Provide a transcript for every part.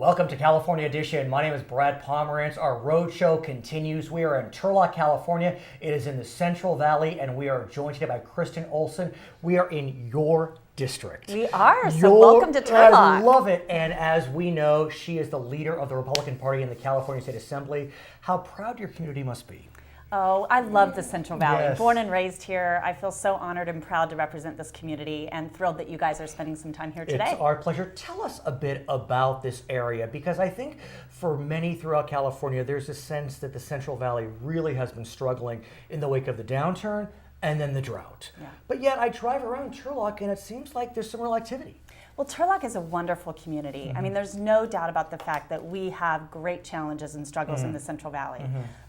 Welcome to California Edition. My name is Brad Pomerance. Our roadshow continues. We are in Turlock, California. It is in the Central Valley, and we are joined today by Kristin Olsen. We are in your district. We are, so welcome to Turlock. I love it. And as we know, she is the leader of the Republican Party in the California State Assembly. How proud your community must be. Oh, I love the Central Valley. Yes. Born and raised here. I feel so honored and proud to represent this community and thrilled that you guys are spending some time here today. It's our pleasure. Tell us a bit about this area, because I think for many throughout California, there's a sense that the Central Valley really has been struggling in the wake of the downturn and then the drought. Yeah. But yet I drive around Turlock and it seems like there's some real activity. Well, Turlock is a wonderful community. I mean, there's no doubt about the fact that we have great challenges and struggles in the Central Valley.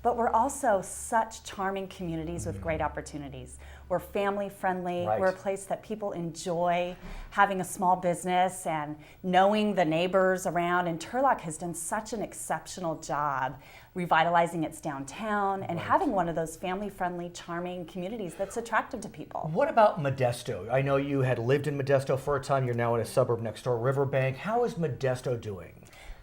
But we're also such charming communities with great opportunities. We're family friendly. Right. We're a place that people enjoy having a small business and knowing the neighbors around. And Turlock has done such an exceptional job revitalizing its downtown and having one of those family friendly, charming communities that's attractive to people. What about Modesto? I know you had lived in Modesto for a time. You're now in a suburb next door, Riverbank. How is Modesto doing?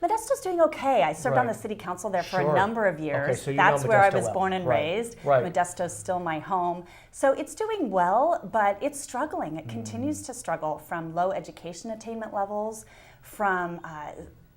Modesto's doing okay. I served on the city council there for a number of years. Okay, so you That's know where I Modesto was well. born and raised. Right. Modesto's still my home. So it's doing well, but it's struggling. It continues to struggle from low education attainment levels, from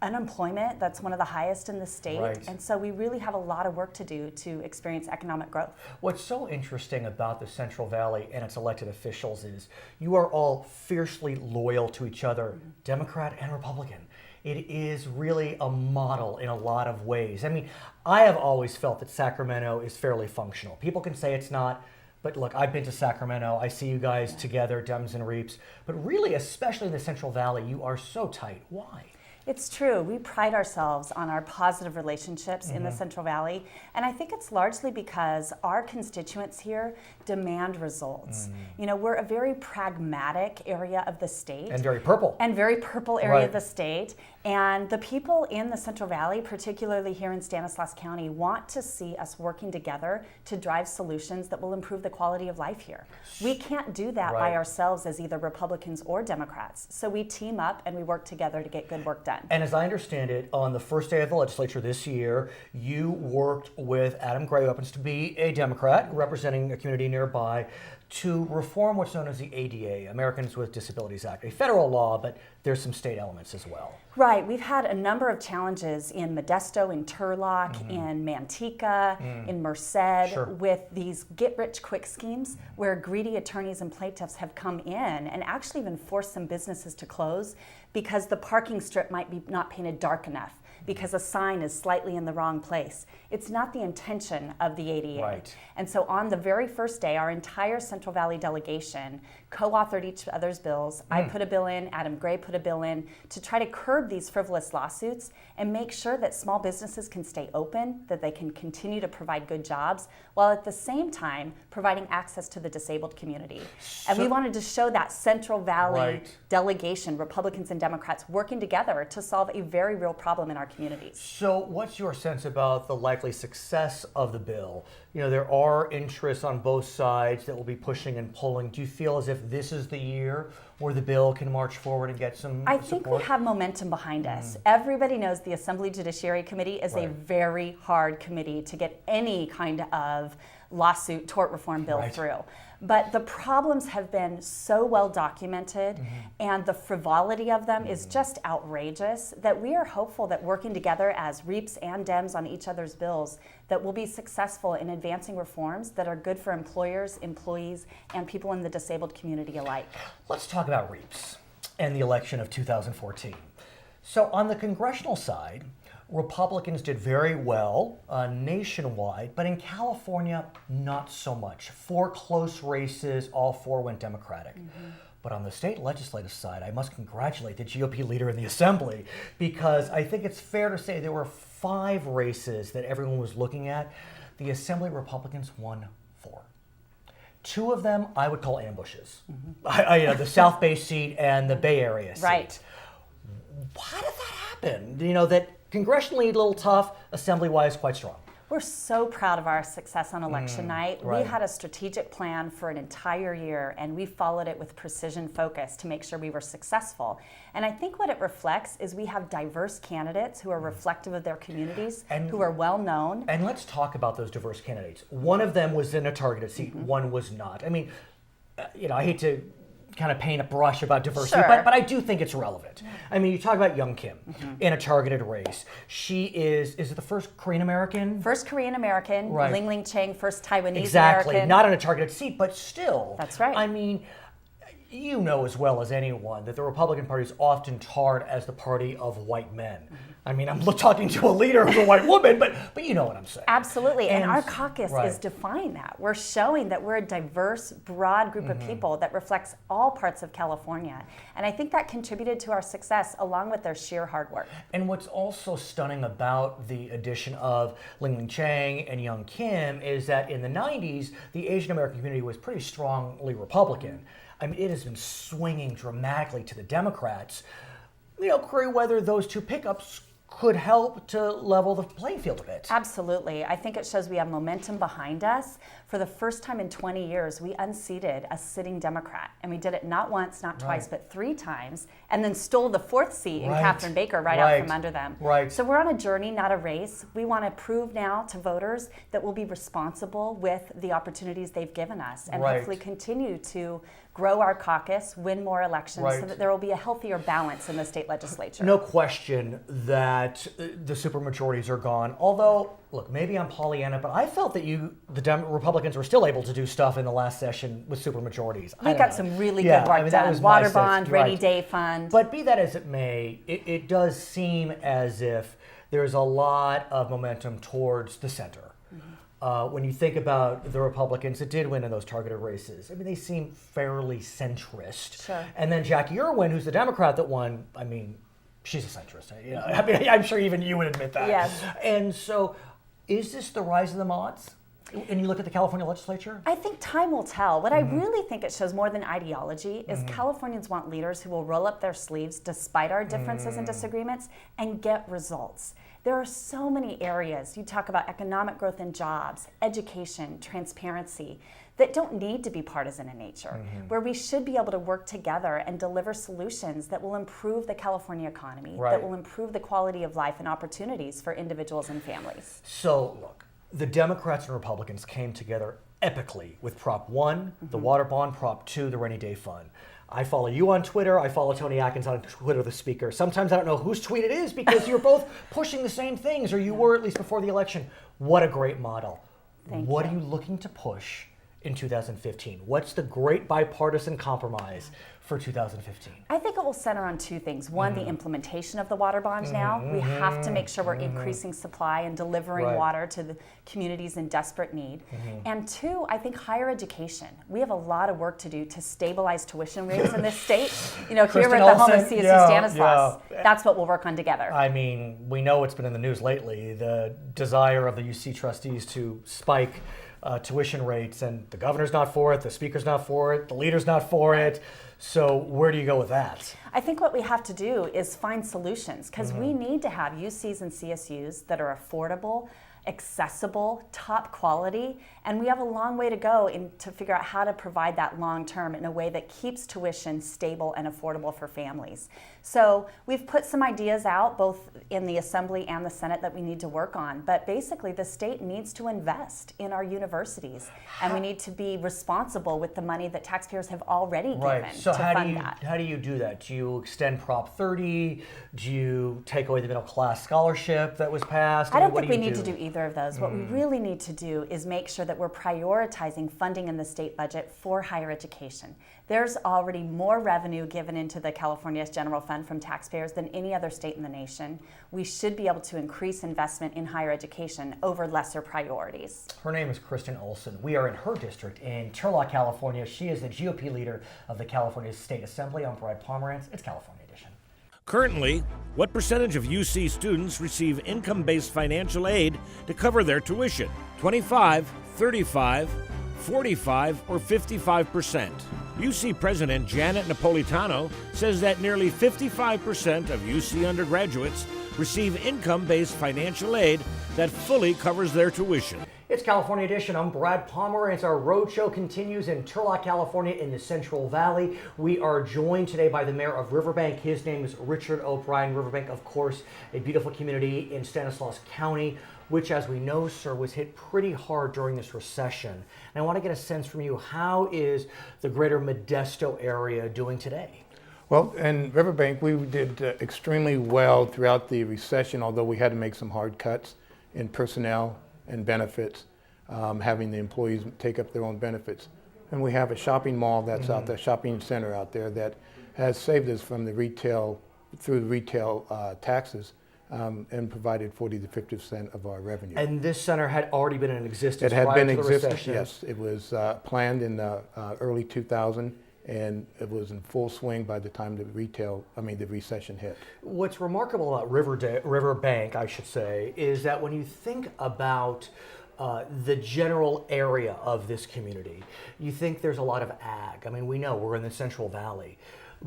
unemployment that's one of the highest in the state. Right. And so we really have a lot of work to do to experience economic growth. What's so interesting about the Central Valley and its elected officials is you are all fiercely loyal to each other, Democrat and Republican. It is really a model in a lot of ways. I mean, I have always felt that Sacramento is fairly functional. People can say it's not, but look, I've been to Sacramento. I see you guys together, Dems and Reaps. But really, especially in the Central Valley, you are so tight. Why? It's true. We pride ourselves on our positive relationships in the Central Valley, and I think it's largely because our constituents here demand results. You know, we're a very pragmatic area of the state. And very purple. And very purple area of the state. And the people in the Central Valley, particularly here in Stanislaus County, want to see us working together to drive solutions that will improve the quality of life here. We can't do that by ourselves as either Republicans or Democrats. So we team up and we work together to get good work done. And as I understand it, on the first day of the legislature this year, you worked with Adam Gray, who happens to be a Democrat representing a community nearby, to reform what's known as the ADA, Americans with Disabilities Act, a federal law, but there's some state elements as well. Right. We've had a number of challenges in Modesto, in Turlock, in Manteca, in Merced, with these get-rich-quick schemes where greedy attorneys and plaintiffs have come in and actually even forced some businesses to close because the parking strip might be not painted dark enough, because a sign is slightly in the wrong place. It's not the intention of the ADA. Right. And so on the very first day, our entire Central Valley delegation co-authored each other's bills. I put a bill in, Adam Gray put a bill in, to try to curb these frivolous lawsuits and make sure that small businesses can stay open, that they can continue to provide good jobs, while at the same time providing access to the disabled community. And we wanted to show that Central Valley delegation, Republicans and Democrats, working together to solve a very real problem in our communities. So what's your sense about the likely success of the bill? You know, there are interests on both sides that will be pushing and pulling. Do you feel as if this is the year where the bill can march forward and get some I think we have momentum behind us. Everybody knows the Assembly Judiciary Committee is a very hard committee to get any kind of lawsuit, tort reform bill through. But the problems have been so well documented and the frivolity of them is just outrageous that we are hopeful that working together as Reaps and Dems on each other's bills, that we'll be successful in advancing reforms that are good for employers, employees, and people in the disabled community alike. Let's talk about Reaps and the election of 2014. So on the congressional side, Republicans did very well nationwide, but in California, not so much. 4 close races, all 4 went Democratic. But on the state legislative side, I must congratulate the GOP leader in the Assembly, because I think it's fair to say there were 5 races that everyone was looking at. The Assembly Republicans won 4. 2 of them I would call ambushes. The South Bay seat and the Bay Area seat. Right. How did that happen? You know, that congressionally a little tough, assembly-wise quite strong. We're so proud of our success on election night. right. We had a strategic plan for an entire year, and we followed it with precision focus to make sure we were successful. And I think what it reflects is we have diverse candidates who are reflective of their communities, who are well known. And let's talk about those diverse candidates. One of them was in a targeted seat, one was not. I mean, I hate to kind of paint a brush about diversity, Sure. but I do think it's relevant. I mean, you talk about Young Kim in a targeted race. She is it the first Korean American? First Korean American, Right. Ling Chang, first Taiwanese Exactly, American. not in a targeted seat, but still. That's right. I mean, you know as well as anyone that the Republican Party is often tarred as the party of white men. I mean, I'm talking to a leader who's a white woman, but you know what I'm saying. Absolutely, and And- our caucus right. is defying that. We're showing that we're a diverse, broad group of people that reflects all parts of California. And I think that contributed to our success along with their sheer hard work. And what's also stunning about the addition of Ling Chang and Young Kim is that in the 90s, the Asian American community was pretty strongly Republican. I mean, it has been swinging dramatically to the Democrats. Query whether those two pickups could help to level the playing field a bit. Absolutely. I think it shows we have momentum behind us. For the first time in 20 years, we unseated a sitting Democrat. And we did it not once, not twice, but 3 times, and then stole the 4th seat in Right. Catherine Baker out Right. from under them. Right. So we're on a journey, not a race. We want to prove now to voters that we'll be responsible with the opportunities they've given us and Right. hopefully continue to grow our caucus, win more elections Right. so that there will be a healthier balance in the state legislature. No question that the supermajorities are gone. Although, look, maybe I'm Pollyanna, but I felt that Republicans were still able to do stuff in the last session with supermajorities. We got some really Yeah, good work I mean, that done. was my Water sense, bond, rainy right. day fund. But be that as it may, it does seem as if there's a lot of momentum towards the center. When you think about the Republicans that did win in those targeted races, I mean, they seem fairly centrist. Sure. And then Jackie Irwin, who's the Democrat that won, I mean, she's a centrist. I mean, I'm sure even you would admit that. Yes. And so, is this the rise of the mods? And you look at the California legislature? I think time will tell. What I really think it shows more than ideology is Californians want leaders who will roll up their sleeves despite our differences and disagreements and get results. There are so many areas, you talk about economic growth and jobs, education, transparency, that don't need to be partisan in nature, where we should be able to work together and deliver solutions that will improve the California economy, Right. that will improve the quality of life and opportunities for individuals and families. So, look, the Democrats and Republicans came together epically with Prop 1, the water bond, Prop 2, the rainy day fund. I follow you on Twitter. I follow Tony Atkins on Twitter, the speaker. Sometimes I don't know whose tweet it is because you're both pushing the same things, or you were at least before the election. What a great model. What are you looking to push in 2015? What's the great bipartisan compromise for 2015? I think it will center on 2 things. One, the implementation of the water bond now. We have to make sure we're increasing supply and delivering Right. water to the communities in desperate need. And 2, I think higher education. We have a lot of work to do to stabilize tuition rates in this state. Here Kristin we're at the home of Olsen, CSU Stanislaus. yeah. That's what we'll work on together. I mean, we know it's been in the news lately, the desire of the UC trustees to spike tuition rates, and the governor's not for it, the speaker's not for it, the leader's not for it. So where do you go with that? I think what we have to do is find solutions because we need to have UCs and CSUs that are affordable, accessible, top quality, and we have a long way to go to figure out how to provide that long term in a way that keeps tuition stable and affordable for families. So we've put some ideas out both in the Assembly and the Senate that we need to work on, but basically the state needs to invest in our universities and we need to be responsible with the money that taxpayers have already given So to how fund do you that. how do you do that? Do you extend Prop 30? Do you take away the middle class scholarship that was passed? I don't mean, think we what need do to do either of those. What we really need to do is make sure that we're prioritizing funding in the state budget for higher education. There's already more revenue given into the California's general fund from taxpayers than any other state in the nation. We should be able to increase investment in higher education over lesser priorities. Her name is Kristin Olsen. We are in her district in Turlock, California. She is the GOP leader of the California State Assembly. I'm Brad Pomerance. It's California Edition. Currently, what percentage of UC students receive income-based financial aid to cover their tuition? 25, 35, 45, or 55%? UC President Janet Napolitano says that nearly 55% of UC undergraduates receive income-based financial aid that fully covers their tuition. It's California Edition. I'm Brad Pomerance. Our roadshow continues in Turlock, California in the Central Valley. We are joined today by the mayor of Riverbank. His name is Richard O'Brien. Riverbank, of course, a beautiful community in Stanislaus County, which, as we know, sir, was hit pretty hard during this recession. And I want to get a sense from you, how is the greater Modesto area doing today? Well, in Riverbank, we did extremely well throughout the recession, although we had to make some hard cuts in personnel and benefits, having the employees take up their own benefits. And we have a shopping mall that's out there, shopping center out there, that has saved us from the retail, through the retail taxes, and provided 40 to 50% of our revenue. And this center had already been in existence It had prior been to the existing, recession. yes. It was planned in early 2000, and it was in full swing by the time the recession hit. What's remarkable about Riverbank, I should say, is that when you think about the general area of this community, you think there's a lot of ag. I mean, we know we're in the Central Valley.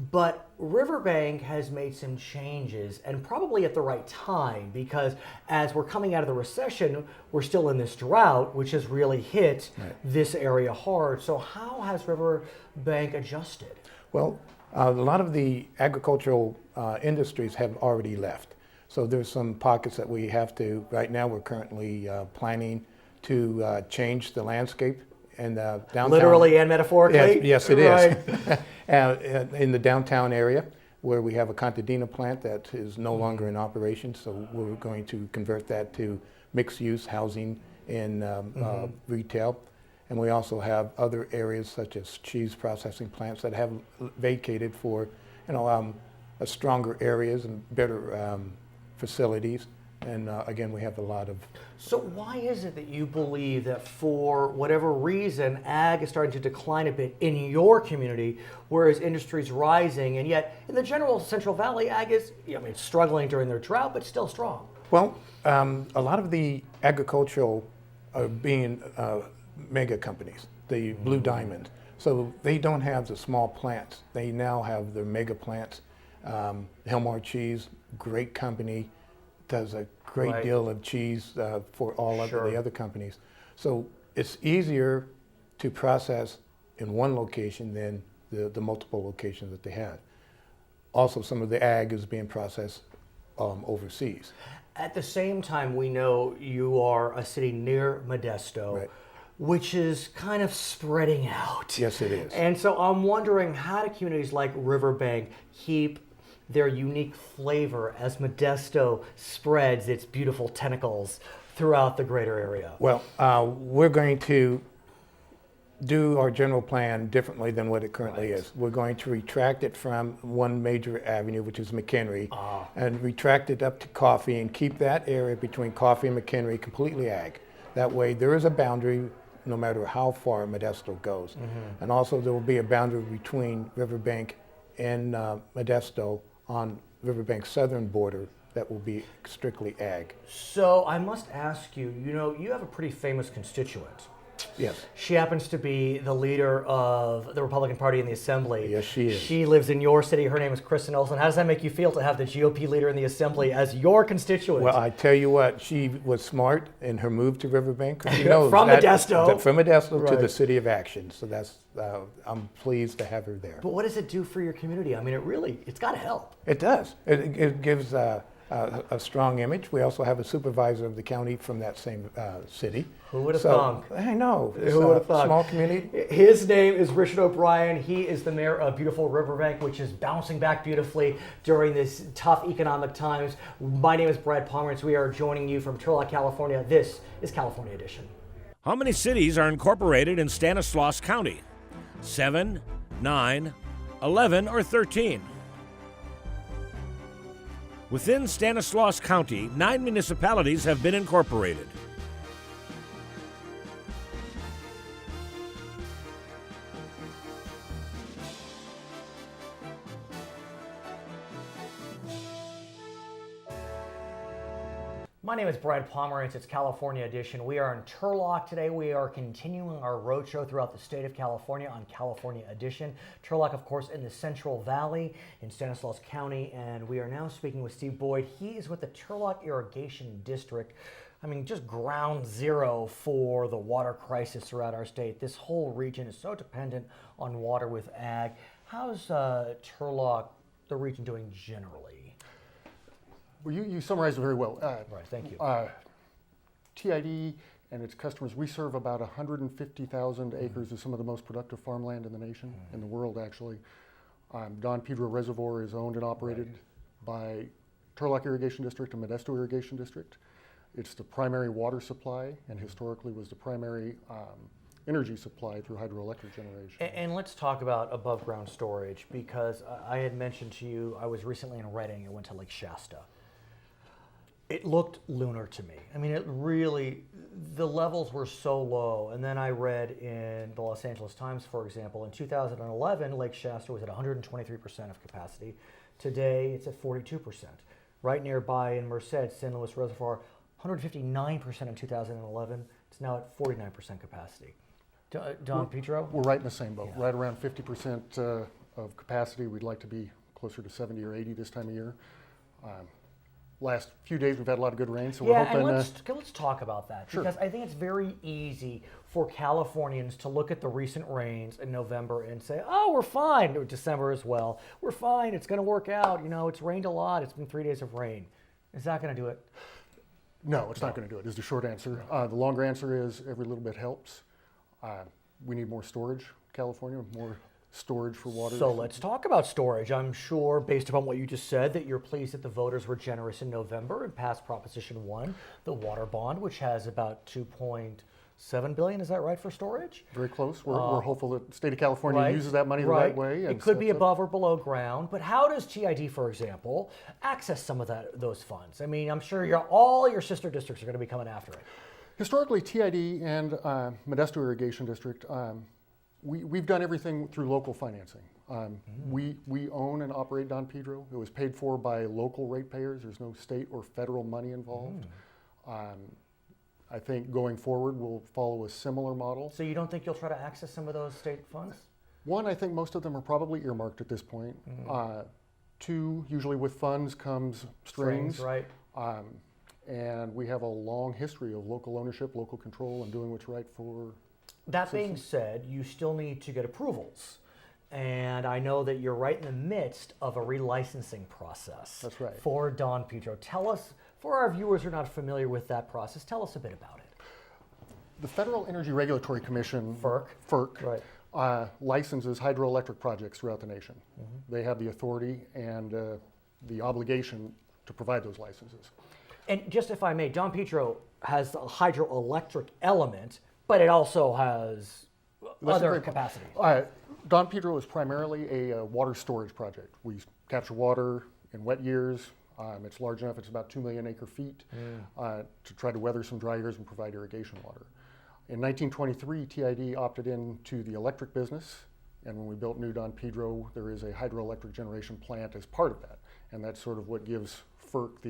But Riverbank has made some changes, and probably at the right time, because as we're coming out of the recession, we're still in this drought, which has really hit this area hard. So how has Riverbank adjusted? Well, a lot of the agricultural industries have already left. So there's some pockets that we have to, right now we're currently planning to change the landscape and downtown. Literally and metaphorically? Yes, it right. is. In the downtown area, where we have a contadina plant that is no longer in operation, so we're going to convert that to mixed-use housing and retail. And we also have other areas such as cheese processing plants that have vacated for, stronger areas and better facilities. And again, we have a lot of... So why is it that you believe that for whatever reason, ag is starting to decline a bit in your community, whereas industry is rising, and yet in the general Central Valley, ag is struggling during their drought, but still strong? Well, a lot of the agricultural are being mega companies, the Blue Diamond. So they don't have the small plants. They now have their mega plants. Hilmar Cheese, great company, does a great deal of cheese for all of the other companies. So it's easier to process in one location than the multiple locations that they have. Also, some of the ag is being processed overseas. At the same time, we know you are a city near Modesto, which is kind of spreading out. Yes, it is. And so I'm wondering, how do communities like Riverbank keep their unique flavor as Modesto spreads its beautiful tentacles throughout the greater area? Well, we're going to do our general plan differently than what it currently is. We're going to retract it from one major avenue, which is McHenry, and retract it up to Coffee and keep that area between Coffee and McHenry completely ag. That way there is a boundary no matter how far Modesto goes. And also there will be a boundary between Riverbank and Modesto on Riverbank's southern border that will be strictly ag. So I must ask you, you have a pretty famous constituent. Yes. She happens to be the leader of the Republican Party in the Assembly. Yes, she is. She lives in your city. Her name is Kristin Olsen. How does that make you feel to have the GOP leader in the Assembly as your constituent? Well, I tell you what, she was smart in her move to Riverbank. She knows from Modesto. From Modesto to the City of Action. So that's, I'm pleased to have her there. But what does it do for your community? I mean, it's got to help. It does. It gives a strong image. We also have a supervisor of the county from that same city. Who would have thunk? I know. It's Who would have thunk? Small community. His name is Richard O'Brien. He is the mayor of beautiful Riverbank, which is bouncing back beautifully during this tough economic times. My name is Brad Pomerance. We are joining you from Turlock, California. This is California Edition. How many cities are incorporated in Stanislaus County? 7, 9, 11, or 13? Within Stanislaus County, 9 municipalities have been incorporated. My name is Brad Pomerance. It's California Edition. We are in Turlock today. We are continuing our roadshow throughout the state of California on California Edition. Turlock, of course, in the Central Valley in Stanislaus County, and we are now speaking with Steve Boyd. He is with the Turlock Irrigation District. I mean, just ground zero for the water crisis throughout our state. This whole region is so dependent on water with ag. How's Turlock, the region, doing generally? Well, you summarized it very well. Right, thank you. TID and its customers, we serve about 150,000 acres of some of the most productive farmland in the nation, in the world actually. Don Pedro Reservoir is owned and operated by Turlock Irrigation District and Modesto Irrigation District. It's the primary water supply and historically was the primary energy supply through hydroelectric generation. And let's talk about above ground storage, because I had mentioned to you, I was recently in Redding, I went to Lake Shasta. It looked lunar to me. I mean, it really, the levels were so low. And then I read in the Los Angeles Times, for example, in 2011, Lake Shasta was at 123% of capacity. Today, it's at 42%. Right nearby in Merced, San Luis Reservoir, 159% in 2011. It's now at 49% capacity. Don Pedro? We're right in the same boat, right around 50% of capacity. We'd like to be closer to 70 or 80 this time of year. Last few days we've had a lot of good rain, so we're hoping. And let's talk about that, because I think it's very easy for Californians to look at the recent rains in November and say, "Oh, we're fine." Or December as well. We're fine. It's going to work out. You know, it's rained a lot. It's been 3 days of rain. Is that going to do it? No, it's not going to do it. Is the short answer. The longer answer is every little bit helps. We need more storage, California, more storage for water. So let's talk about storage. I'm sure, based upon what you just said, that you're pleased that the voters were generous in November and passed Proposition 1, the water bond, which has about $2.7 billion. Is that right, for storage? Very close. We're hopeful that the state of California uses that money the right way. It could be above or below ground, but how does TID, for example, access some of those funds? I mean, I'm sure all your sister districts are going to be coming after it. Historically, TID and Modesto Irrigation District, we've done everything through local financing. We own and operate Don Pedro. It was paid for by local ratepayers. There's no state or federal money involved. I think going forward we'll follow a similar model. So you don't think you'll try to access some of those state funds? One, I think most of them are probably earmarked at this point. Two, usually with funds comes strings. Right. And we have a long history of local ownership, local control, and doing what's right for. That being said, you still need to get approvals. And I know that you're right in the midst of a relicensing process. That's right. For Don Pedro. Tell us, for our viewers who are not familiar with that process, tell us a bit about it. The Federal Energy Regulatory Commission, FERC, licenses hydroelectric projects throughout the nation. They have the authority and the obligation to provide those licenses. And just if I may, Don Pedro has a hydroelectric element, but it also has other capacity. Don Pedro is primarily a water storage project. We capture water in wet years. It's large enough, it's about 2 million acre feet to try to weather some dry years and provide irrigation water. In 1923, TID opted into the electric business, and when we built new Don Pedro, there is a hydroelectric generation plant as part of that. And that's sort of what gives FERC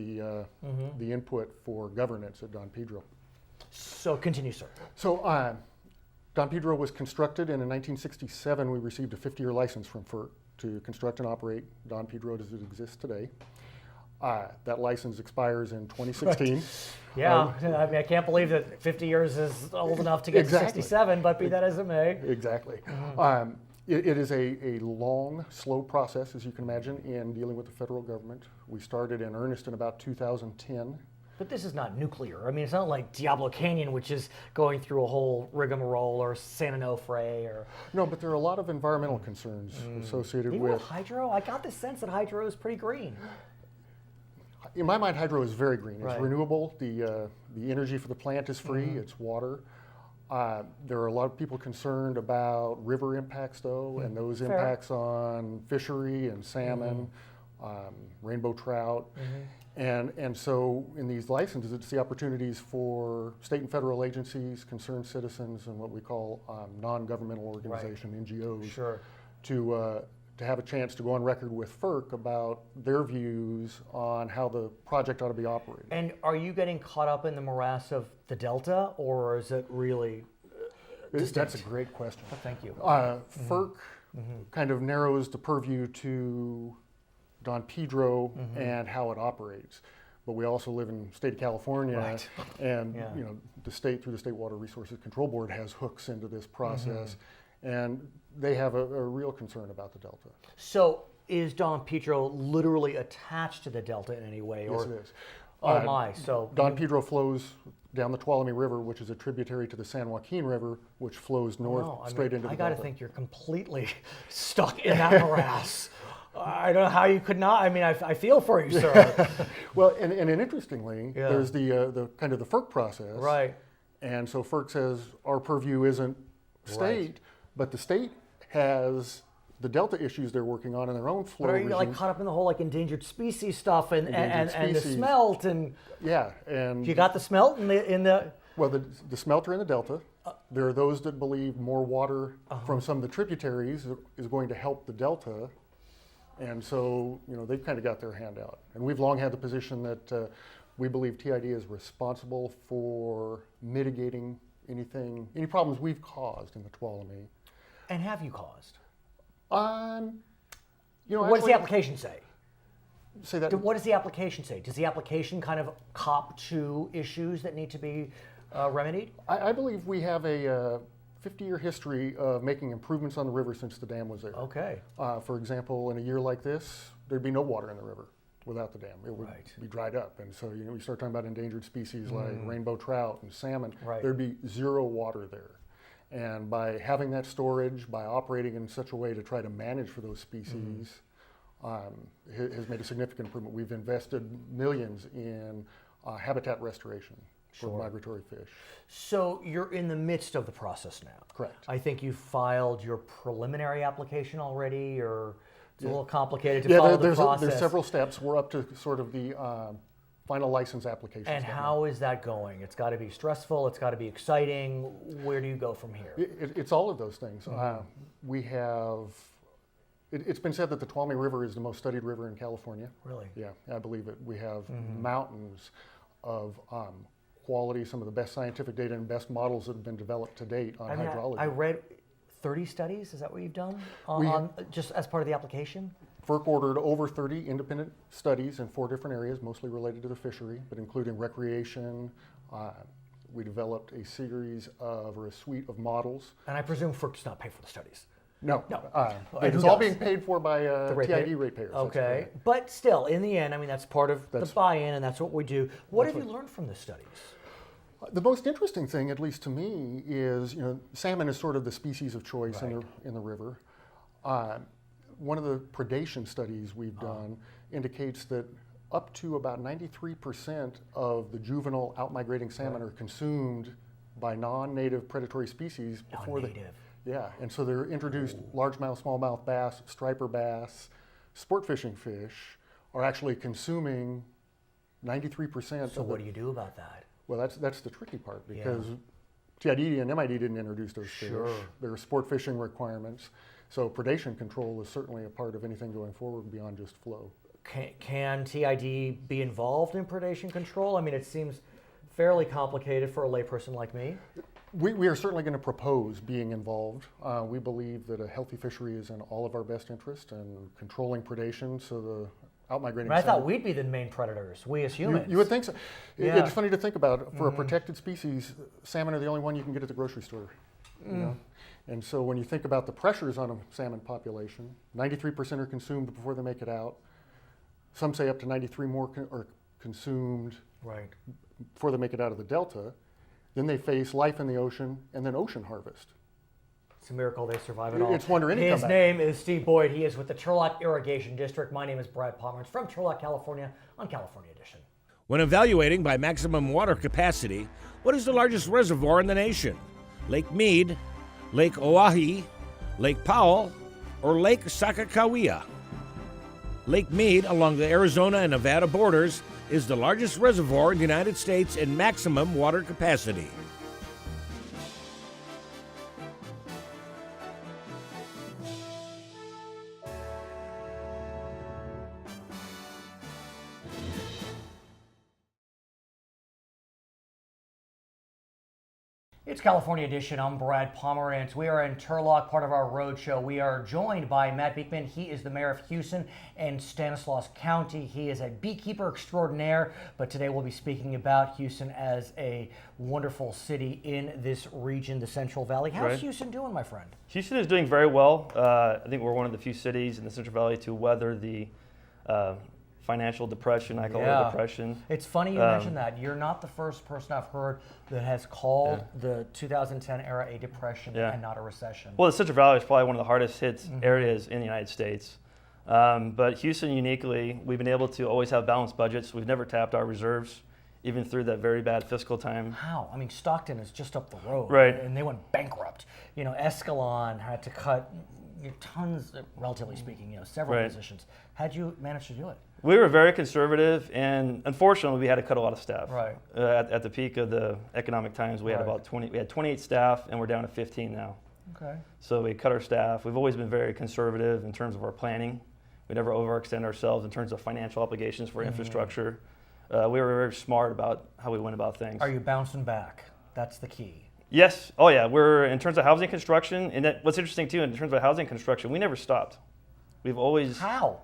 the input for governance at Don Pedro. So continue, sir. So Don Pedro was constructed, and in 1967 we received a 50-year license from FERC to construct and operate Don Pedro as it exists today. That license expires in 2016. Right. Yeah, I mean, I can't believe that 50 years is old enough to get to 67, but be that as it may. Exactly. It is a long, slow process, as you can imagine, in dealing with the federal government. We started in earnest in about 2010. But this is not nuclear. I mean, it's not like Diablo Canyon, which is going through a whole rigmarole, or San Onofre, or... No, but there are a lot of environmental concerns associated Even with... hydro? I got the sense that hydro is pretty green. In my mind, hydro is very green. It's Right. renewable. The energy for the plant is free. It's water. There are a lot of people concerned about river impacts, though, and those Fair. impacts on fishery and salmon, rainbow trout. And so in these licenses, it's the opportunities for state and federal agencies, concerned citizens, and what we call non-governmental organization, NGOs, Sure. to have a chance to go on record with FERC about their views on how the project ought to be operated. And are you getting caught up in the morass of the Delta, or is it really That's distinct? a great question. Thank you. FERC kind of narrows the purview to Don Pedro and how it operates. but we also live in the state of California, Right. and Yeah. you know, the state, through the State Water Resources Control Board, has hooks into this process, and they have a real concern about the delta. So is Don Pedro literally attached to the delta in any way? Yes, Or, it is. oh my, so. Don Pedro flows down the Tuolumne River, which is a tributary to the San Joaquin River, which flows north No, straight into the I gotta delta. think you're completely stuck in that morass. I don't know how you could not. I mean, I feel for you, sir. Well, and interestingly, Yeah. there's the kind of the FERC process. Right. And so FERC says our purview isn't state, but the state has the delta issues they're working on in their own flow But are you like regime. caught up in the whole like endangered species stuff and the species. smelt and Yeah, and you got the smelt in the well, the smelter in the delta. There are those that believe more water from some of the tributaries is going to help the delta, and so you know they've kind of got their hand out. And we've long had the position that we believe TID is responsible for mitigating any problems we've caused in the Tuolumne. and have you caused? You know, What does the actually- application say? say that? What does the application say? Does the application kind of cop to issues that need to be remedied? I believe we have a 50-year history of making improvements on the river since the dam was there. Okay. For example, in a year like this, there'd be no water in the river without the dam. It would Right. be dried up. And so, you know, we start talking about endangered species like rainbow trout and salmon, Right. there'd be zero water there. And by having that storage, by operating in such a way to try to manage for those species, has made a significant improvement. We've invested millions in habitat restoration for migratory fish. So you're in the midst of the process now. Correct. I think you filed your preliminary application already, or it's a little complicated to Yeah, follow the there's process. several steps. We're up to sort of the final license application. And step how is that going? It's got to be stressful. It's got to be exciting. Where do you go from here? It's all of those things. We have, it's been said that the Tuolumne River is the most studied river in California. Really? Yeah, I believe it. We have mountains of quality, some of the best scientific data and best models that have been developed to date on hydrology. I read 30 studies. Is that what you've done just as part of the application? FERC ordered over 30 independent studies in 4 different areas, mostly related to the fishery, but including recreation. We developed a series of, or a suite of models. And I presume FERC does not pay for the studies. No, And it's who all does? being paid for by TID ratepayers. that's Okay, correct. but still, in the end, I mean, that's part of the buy-in, and that's what we do. What have you learned from the studies? The most interesting thing, at least to me, is salmon is sort of the species of choice in the river. One of the predation studies we've done indicates that up to about 93% of the juvenile outmigrating salmon are consumed by non-native predatory species before Non-native. Yeah, and so they're introduced largemouth, smallmouth bass, striper bass, sport fishing fish are actually consuming 93%. So what do you do about that? Well, that's the tricky part because TID and MID didn't introduce those fish. There are sport fishing requirements. So predation control is certainly a part of anything going forward beyond just flow. Can TID be involved in predation control? I mean, it seems fairly complicated for a layperson like me. We are certainly going to propose being involved. We believe that a healthy fishery is in all of our best interest and controlling predation so the outmigrating But I thought salmon. we'd be the main predators, we as humans. You would think so. Yeah. It's funny to think about. For a protected species, salmon are the only one you can get at the grocery store. You know? And so when you think about the pressures on a salmon population, 93% are consumed before they make it out. Some say up to 93 more are consumed Right. before they make it out of the delta. Then they face life in the ocean and then ocean harvest. It's a miracle they survive it all. It's wonder any His comeback. name is Steve Boyd. He is with the Turlock Irrigation District. My name is Brad Pomerance from Turlock, California on California Edition. When evaluating by maximum water capacity, what is the largest reservoir in the nation? Lake Mead, Lake Oahe, Lake Powell, or Lake Sakakawea? Lake Mead, along the Arizona and Nevada borders, is the largest reservoir in the United States in maximum water capacity. It's California Edition. I'm Brad Pomerance. We are in Turlock, part of our roadshow. We are joined by Matt Beekman. He is the mayor of Hughson and Stanislaus County. He is a beekeeper extraordinaire, but today we'll be speaking about Hughson as a wonderful city in this region, the Central Valley. How's Hughson doing, my friend? Houston is doing very well. I think we're one of the few cities in the Central Valley to weather the financial depression, I call it depression. It's funny you mentioned that. You're not the first person I've heard that has called the 2010 era a depression and not a recession. Well, the Central Valley is probably one of the hardest hit areas in the United States. But Houston uniquely, we've been able to always have balanced budgets. We've never tapped our reserves, even through that very bad fiscal time. How? I mean, Stockton is just up the road. Right. And they went bankrupt. You know, Escalon had to cut tons, relatively speaking, several positions. How'd you manage to do it? We were very conservative, and unfortunately, we had to cut a lot of staff. Right. At the peak of the economic times, we had about 28 staff, and we're down to 15 now. Okay. So we cut our staff. We've always been very conservative in terms of our planning. We never overextend ourselves in terms of financial obligations for infrastructure. We were very smart about how we went about things. Are you bouncing back? That's the key. Yes. Oh, yeah. We're in terms of housing construction, and what's interesting too, in terms of housing construction, we never stopped. We've always. How?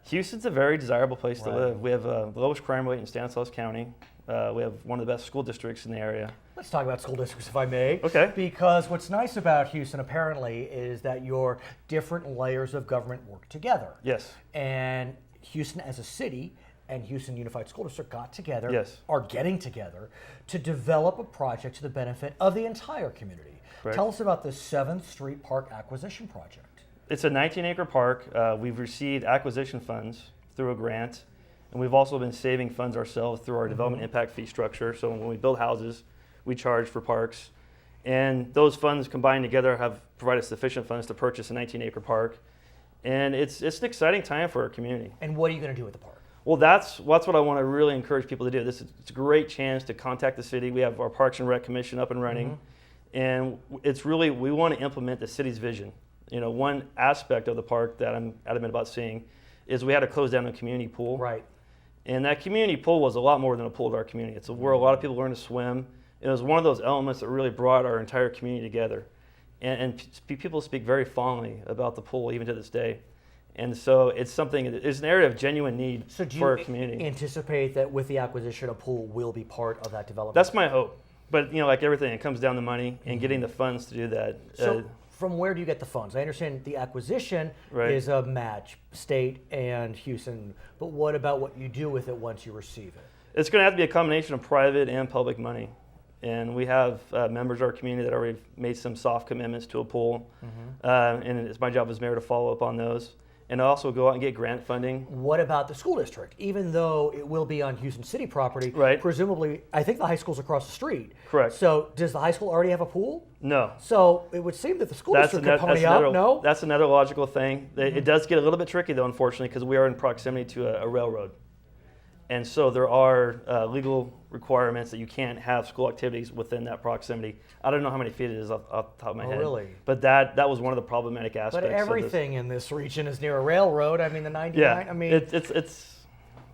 Houston's a very desirable place to live. We have the lowest crime rate in Stanislaus County. We have one of the best school districts in the area. Let's talk about school districts, if I may. Okay. Because what's nice about Houston, apparently, is that your different layers of government work together. Yes. And Houston as a city and Houston Unified School District got together, Yes. are getting together, to develop a project to the benefit of the entire community. Correct. Tell us about the 7th Street Park Acquisition Project. It's a 19-acre park. We've received acquisition funds through a grant, and we've also been saving funds ourselves through our development impact fee structure. So when we build houses, we charge for parks. And those funds combined together have provided sufficient funds to purchase a 19-acre park. And it's an exciting time for our community. And what are you going to do with the park? Well, that's what I want to really encourage people to do. It's a great chance to contact the city. We have our Parks and Rec Commission up and running. And it's really, we want to implement the city's vision. You know, one aspect of the park that I'm adamant about seeing is we had to close down a community pool. Right. And that community pool was a lot more than a pool to our community. It's where a lot of people learn to swim. It was one of those elements that really brought our entire community together. And people speak very fondly about the pool even to this day. And so it's something, it's an area of genuine need for our community. Do you anticipate that with the acquisition, a pool will be part of that development? That's my hope. But, like everything, it comes down to money and getting the funds to do that. So from where do you get the funds? I understand the acquisition is a match, state and Houston, but what about what you do with it once you receive it? It's going to have to be a combination of private and public money. And we have members of our community that already made some soft commitments to a pool. And it's my job as mayor to follow up on those. And also go out and get grant funding. What about the school district? Even though it will be on Houston City property, presumably, I think the high school's across the street. Correct. So does the high school already have a pool? No. So it would seem that the school district could pony up, no? That's another logical thing. It does get a little bit tricky, though, unfortunately, because we are in proximity to a railroad. And so there are legal requirements that you can't have school activities within that proximity. I don't know how many feet it is off the top of my head. Really? But that was one of the problematic aspects. But everything in this region is near a railroad. I mean, the 99. I mean, it's.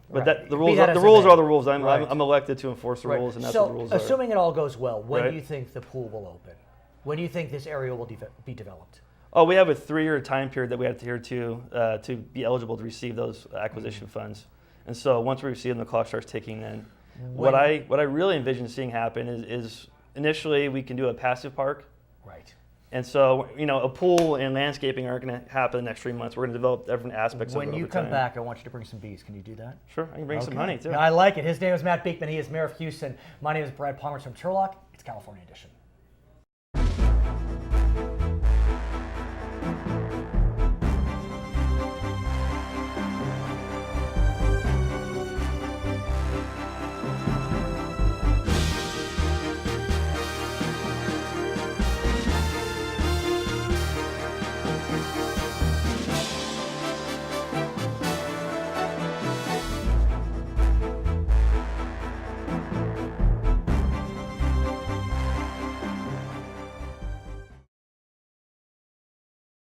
But the rules are the rules. I'm elected to enforce the rules, and that's what the rules are. So, assuming it all goes well, when do you think the pool will open? When do you think this area will be developed? Oh, we have a 3-year time period that we have to adhere to be eligible to receive those acquisition funds. And so once we receive them, the clock starts ticking then. What I really envision seeing happen is initially we can do a passive park. Right. And so, a pool and landscaping aren't going to happen in the next 3 months. We're going to develop different aspects of it. When you come back, I want you to bring some bees. Can you do that? Sure, I can bring some honey too. I like it. His name is Matt Beekman. He is mayor of Houston. My name is Brad Pomerance from Turlock. It's California Edition.